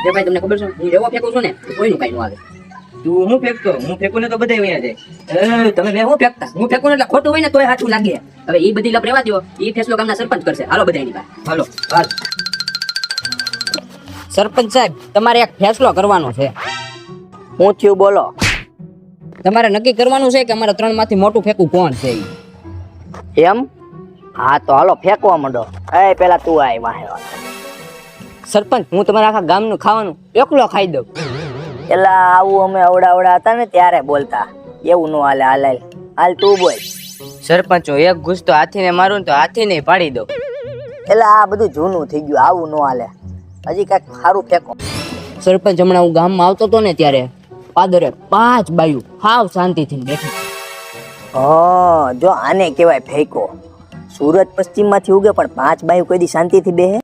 એ ભાઈ તમને ખબર છે હું એવો ફેંકું છું ને કોઈનું કઈ ન આવે. તું હું ફેંકતો? હું ફેંકું ને તો બધા અહીંયા જાય. તમે બે હું ફેંકતા હું ફેંકું ને એટલે ખોટું હોય ને તોય સાચું લાગે. હવે એ બધી લપ રહેવા દો, એ ફેસલો ગામના સરપંચ કરશે. હાલો બધા એની પાસે હાલો. હાલ સરપંચ સાહેબ, તમારે એક ફેસલો કરવાનો છે. હું થયું બોલો. તમારે નક્કી કરવાનું છે કે અમારા 3 માંથી મોટું ફેંકું કોણ છે ઈ. એમ? હા તો હાલો ફેંકવા માંડો. એ પેલા તું આય વાહે. સરપંચ, હું તમારા આખા ગામનું ખાવાનું એકલો ખાઈ દઉં. પેલા આવું અમે અવડા હતા ને ત્યારે બોલતા, એવું નો હાલે. હાલ હાલ તું બોલ. સરપંચ, હું એક ઘૂસ તો હાથીને મારું ને તો હાથીને પાડી દઉં. એટલે આ બધું જૂનું થઈ ગયું, આવું નો હાલે. હજી કઈક સારું ફેંકો. સરપંચ, હમણાં હું ગામમાં આવતો હતો ને ત્યારે પાદરે 5 બાયું હાવ શાંતિથી બેઠી. હા, જો આને કહેવાય ફેંકો. સુરત પશ્ચિમ માંથી ઉગે પણ 5 બાયું કોઈ દી શાંતિથી બેહે.